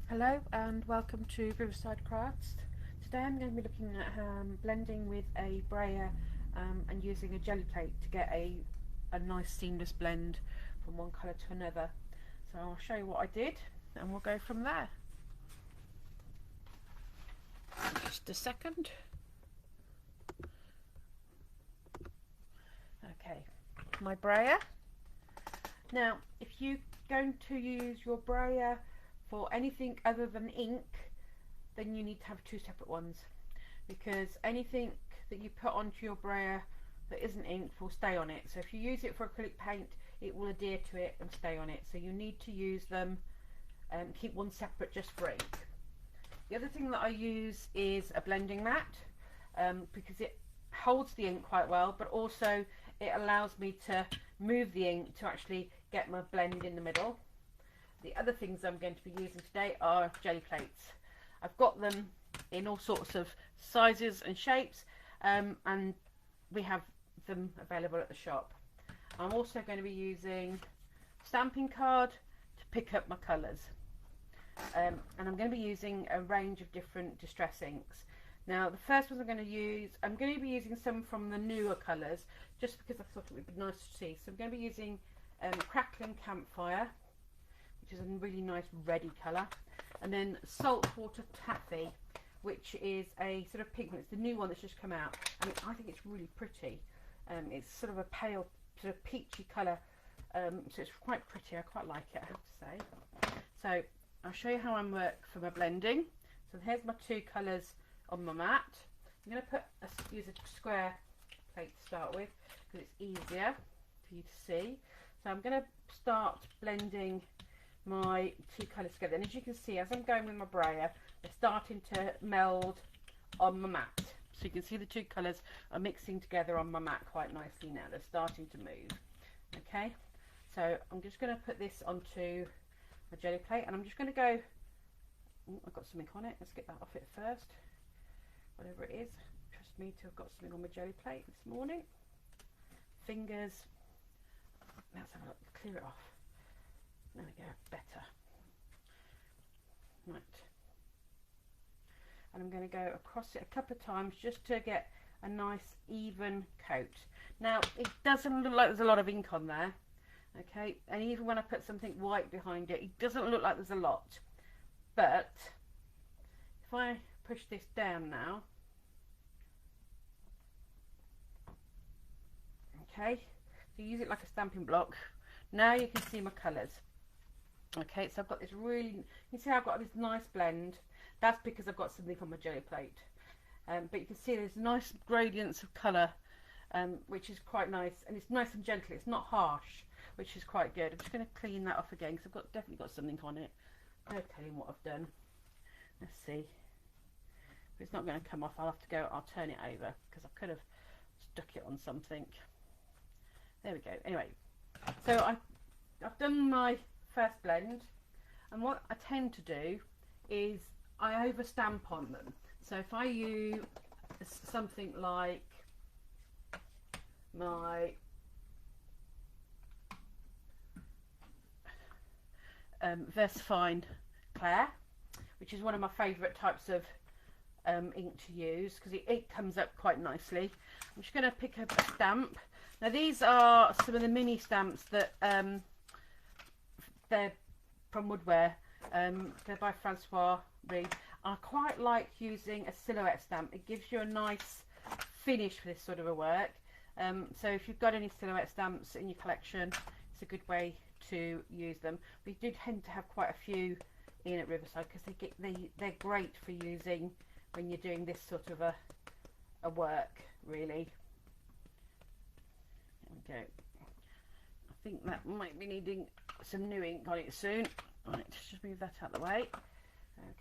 Hello and welcome to Riverside Crafts. Today I'm going to be looking at blending with a brayer and using a jelly plate to get a nice seamless blend from one colour to another. So I'll show you what I did and we'll go from there. Just a second. Okay, my brayer. Now if you're going to use your brayer for anything other than ink, then you need to have two separate ones, because anything that you put onto your brayer that isn't ink will stay on it. So if you use it for acrylic paint, it will adhere to it and stay on it. So you need to use them and keep one separate just for ink. The other thing that I use is a blending mat because it holds the ink quite well, but also it allows me to move the ink to actually get my blend in the middle. The other things I'm going to be using today are jelly plates. I've got them in all sorts of sizes and shapes, and we have them available at the shop. I'm also going to be using stamping card to pick up my colours, and I'm going to be using a range of different distress inks. Now the first ones I'm going to be using some from the newer colours just because I thought it would be nice to see. So I'm going to be using Crackling Campfire, which is a really nice reddy colour, and then Saltwater Taffy, which is a sort of pink one. It's the new one that's just come out. I mean, I think it's really pretty. It's sort of a pale, sort of peachy colour, so it's quite pretty. I quite like it, I have to say. So I'll show you how I work for my blending. So here's my two colours on my mat. I'm going to use a square plate to start with because it's easier for you to see. So I'm going to start blending my two colours together, and as you can see, as I'm going with my brayer, they're starting to meld on my mat. So you can see the two colours are mixing together on my mat quite nicely now. They're starting to move. Okay, so I'm just going to put this onto my jelly plate, and I'm just going to go. Oh, I've got something on it. Let's get that off it first. Whatever it is, trust me to have got something on my jelly plate this morning. Fingers. Let's have a look. Clear it off. There we go, better. Right. And I'm going to go across it a couple of times just to get a nice even coat. Now, it doesn't look like there's a lot of ink on there, okay? And even when I put something white behind it, it doesn't look like there's a lot. But if I push this down now, okay, so use it like a stamping block. Now you can see my colours. Okay, so I've got this really, you see how I've got this nice blend. That's because I've got something on my jelly plate. But you can see there's nice gradients of colour, which is quite nice. And it's nice and gentle, it's not harsh, which is quite good. I'm just going to clean that off again because I've definitely got something on it. I'll tell you what I've done. Let's see. If it's not going to come off, I'll have to go, I'll turn it over because I could have stuck it on something. There we go. Anyway, so I've done my first blend, and what I tend to do is I over stamp on them. So if I use something like my Riverside Claire, which is one of my favourite types of ink to use because it comes up quite nicely. I'm just going to pick up a stamp. Now these are some of the mini stamps that they're from Woodware. They're by Francois Reed. I quite like using a silhouette stamp. It gives you a nice finish for this sort of a work. So if you've got any silhouette stamps in your collection, it's a good way to use them. We do tend to have quite a few in at Riverside because they're great for using when you're doing this sort of a work, really. There we go. I think that might be needing some new ink on it soon. Right, let's just move that out of the way.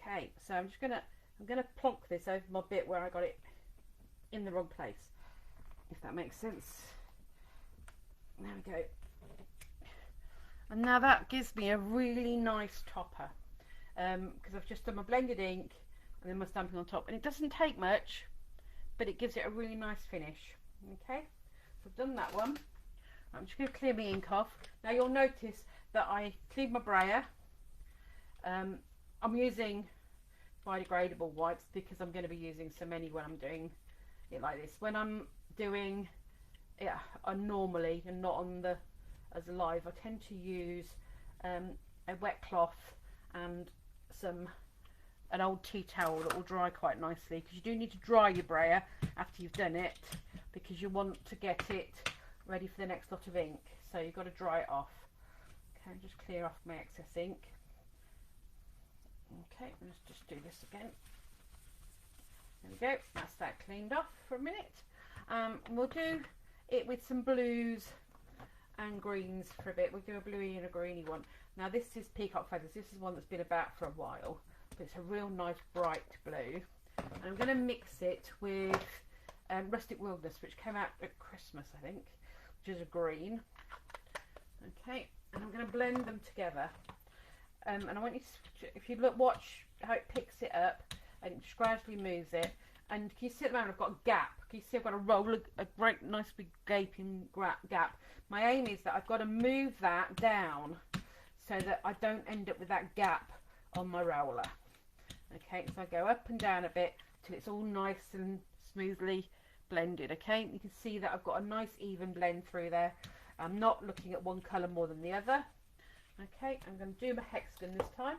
Okay, so I'm gonna plonk this over my bit where I got it in the wrong place, if that makes sense. There we go. And now that gives me a really nice topper because I've just done my blended ink and then my stamping on top, and it doesn't take much, but it gives it a really nice finish. Okay, so I've done that one. I'm just going to clear my ink off. Now you'll notice that I cleaned my brayer. I'm using biodegradable wipes because I'm going to be using so many when I'm doing it like this. When I'm doing it normally and not on the as live, I tend to use a wet cloth and an old tea towel that will dry quite nicely, because you do need to dry your brayer after you've done it, because you want to get it ready for the next lot of ink. So you've got to dry it off. Okay, just clear off my excess ink. Okay, let's just do this again. There we go, that's that cleaned off for a minute. We'll do it with some blues and greens for a bit. We'll do a bluey and a greeny one. Now this is Peacock Feathers. This is one that's been about for a while, but it's a real nice bright blue. And I'm going to mix it with Rustic Wilderness, which came out at Christmas, I think, which is a green. Okay, and I'm going to blend them together. And I want you to, if you watch how it picks it up and just gradually moves it. And can you see at the moment I've got a gap? Can you see I've got a roll, a great nice big gaping gap? My aim is that I've got to move that down so that I don't end up with that gap on my roller. Okay, so I go up and down a bit till it's all nice and smoothly blended. Okay, you can see that I've got a nice even blend through there. I'm not looking at one colour more than the other. Okay, I'm going to do my hexagon this time,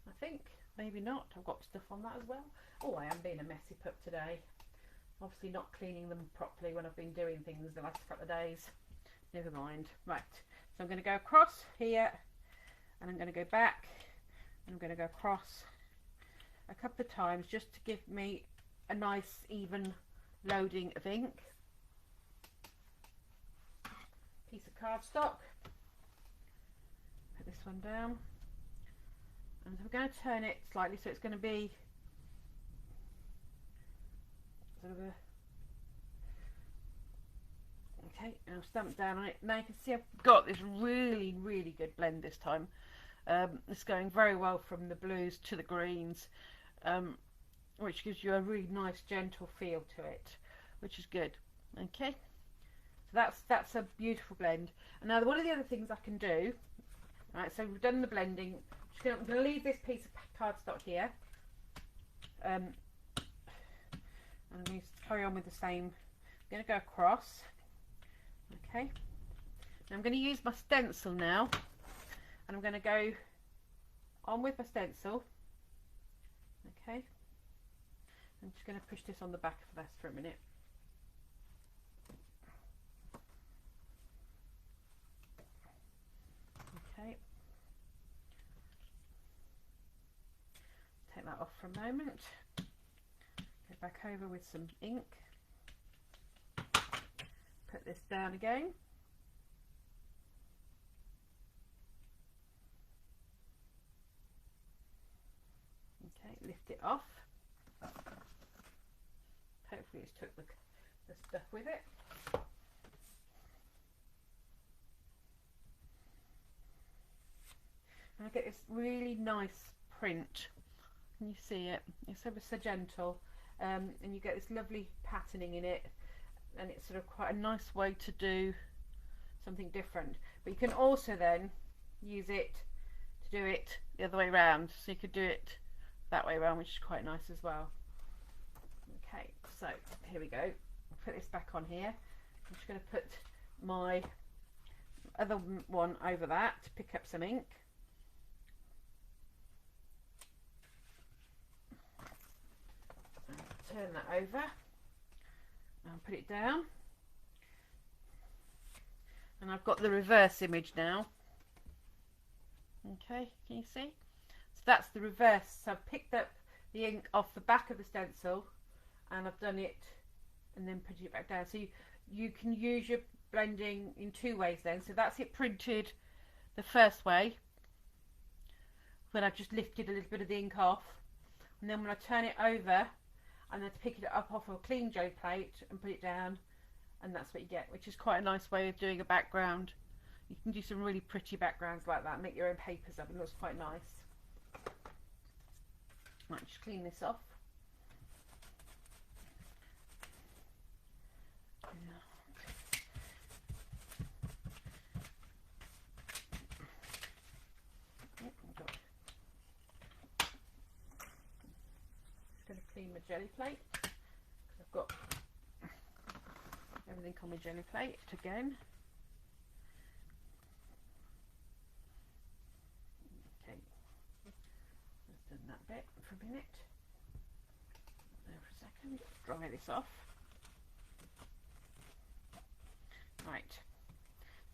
I think. Maybe not, I've got stuff on that as well. Oh, I am being a messy pup today. Obviously not cleaning them properly when I've been doing things the last couple of days. Never mind. Right, so I'm going to go across here, and I'm going to go back, and I'm going to go across a couple of times just to give me a nice even loading of ink. Piece of cardstock. Put this one down. And so we're going to turn it slightly, so it's going to be sort of a, okay, and I'll stamp down on it. Now you can see I've got this really, really good blend this time. It's going very well from the blues to the greens, which gives you a really nice gentle feel to it, which is good. Okay, so that's a beautiful blend. And now one of the other things I can do, right, so we've done the blending. I'm going to leave this piece of cardstock here, and I'm going to carry on with the same. I'm going to go across. Okay, and I'm going to use my stencil now, and I'm going to go on with my stencil. Okay, I'm just going to push this on the back of this for a minute. Okay, take that off for a moment. Go back over with some ink. Put this down again. Okay, lift it off. Hopefully it's took the stuff with it. And I get this really nice print. Can you see it? It's ever so gentle, and you get this lovely patterning in it, and it's sort of quite a nice way to do something different. But you can also then use it to do it the other way around, so you could do it that way around, which is quite nice as well. Okay, so here we go. I'll put this back on here. I'm just going to put my other one over that to pick up some ink. Turn that over and put it down, and I've got the reverse image now. Okay, can you see? So that's the reverse. So I've picked up the ink off the back of the stencil, and I've done it and then put it back down. So you can use your blending in two ways then. So that's it printed the first way, when I've just lifted a little bit of the ink off, and then when I turn it over, and then to pick it up off a clean jelly plate and put it down, and that's what you get, which is quite a nice way of doing a background. You can do some really pretty backgrounds like that, make your own papers up, and it looks quite nice. Right, just clean this off. clean my jelly plate. I've got everything on my jelly plate again. Okay, just done that bit for a minute. There for a second, dry this off. Right,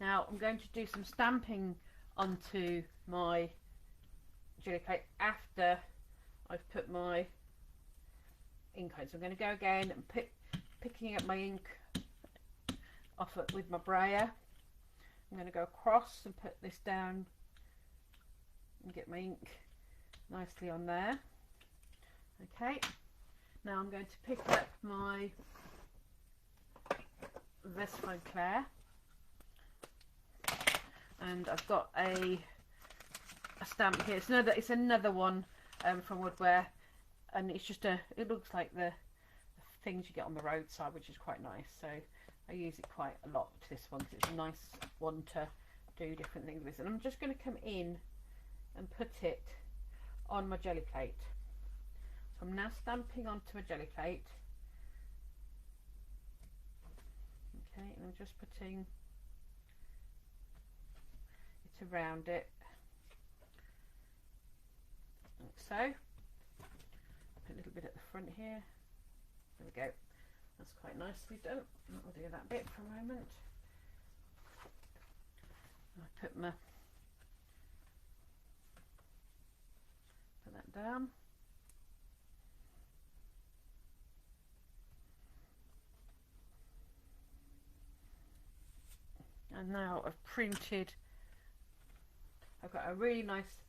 now I'm going to do some stamping onto my jelly plate after I've put my ink on. So I'm going to go again and picking up my ink off it with my brayer. I'm going to go across and put this down and get my ink nicely on there. Okay, now I'm going to pick up my Riverside Claire, and I've got a stamp here. It's another one from Woodware, and it's just it looks like the things you get on the roadside, which is quite nice. So I use it quite a lot, this one, because it's a nice one to do different things with. And I'm just going to come in and put it on my jelly plate. So I'm now stamping onto my jelly plate. Okay, and I'm just putting it around it, like so. Put a little bit at the front here. There we go. That's quite nicely done. I'll do that bit for a moment. I put that down. And now I've printed, I've got a really nice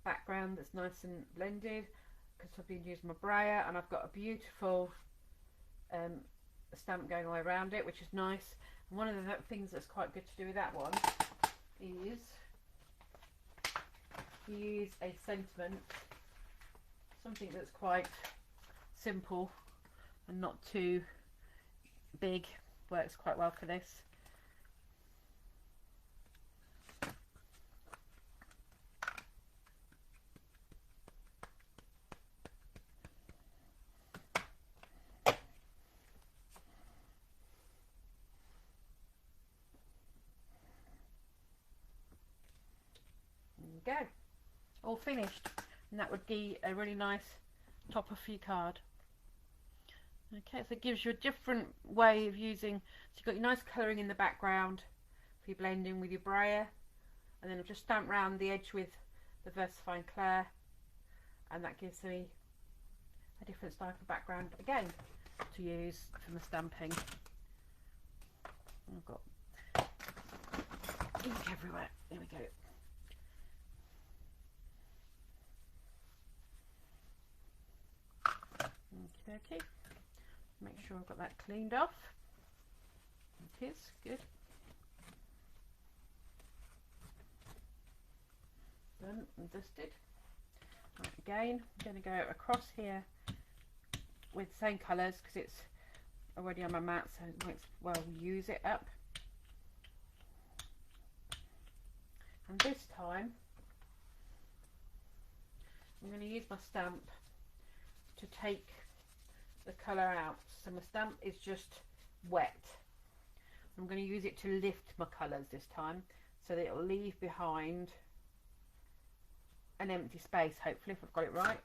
background that's nice and blended because I've been using my brayer, and I've got a beautiful stamp going all around it, which is nice. And one of the things that's quite good to do with that one is use a sentiment, something that's quite simple and not too big. Works quite well for this. Go, all finished, and that would be a really nice topper for your card. Okay, so it gives you a different way of using, so you've got your nice colouring in the background for your blending with your brayer, and then I'll just stamp round the edge with the Riverside Claire, and that gives me a different style of background again to use for the stamping. I've got ink everywhere. There we go. Okay, make sure I've got that cleaned off. It is good. Done and dusted. Right, again, I'm going to go across here with the same colours because it's already on my mat, so it might as well use it up. And this time, I'm going to use my stamp to take the colour out. So my stamp is just wet. I'm going to use it to lift my colours this time, so that it will leave behind an empty space, hopefully, if I've got it right.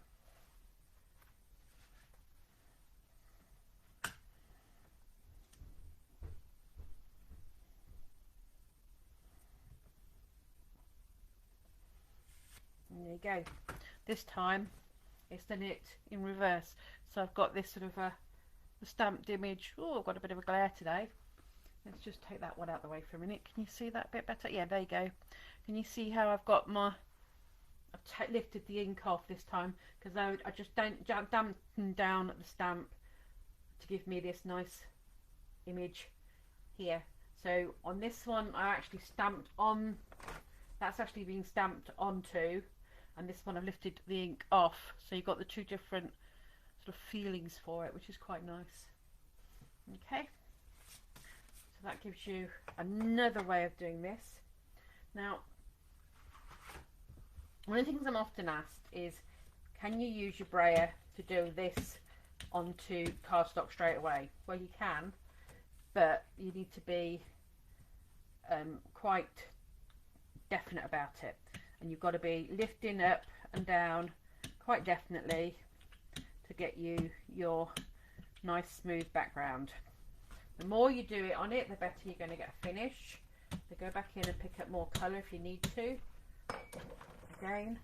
And there you go. This time it's done it in reverse. So I've got this sort of a stamped image. Oh, I've got a bit of a glare today. Let's just take that one out of the way for a minute. Can you see that a bit better? Yeah, there you go. Can you see how I've got my... I've lifted the ink off this time because I just dampened down the stamp to give me this nice image here. So on this one I actually stamped on, that's actually being stamped onto, and this one I've lifted the ink off, so you've got the two different sort of feelings for it, which is quite nice. Okay, so that gives you another way of doing this. Now, one of the things I'm often asked is, can you use your brayer to do this onto cardstock straight away. Well, you can, but you need to be quite definite about it, and you've got to be lifting up and down quite definitely to get you your nice smooth background. The more you do it on it, the better you're going to get a finish. So go back in and pick up more colour if you need to. Again,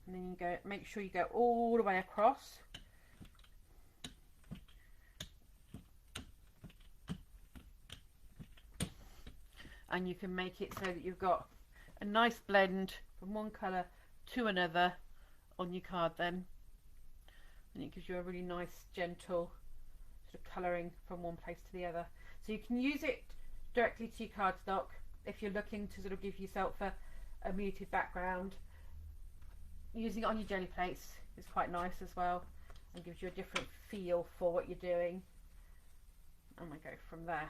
and then you go, make sure you go all the way across. And you can make it so that you've got a nice blend from one colour to another on your card then. And it gives you a really nice gentle sort of colouring from one place to the other. So you can use it directly to your cardstock if you're looking to sort of give yourself a muted background. Using it on your jelly plates is quite nice as well and gives you a different feel for what you're doing. And I go from there.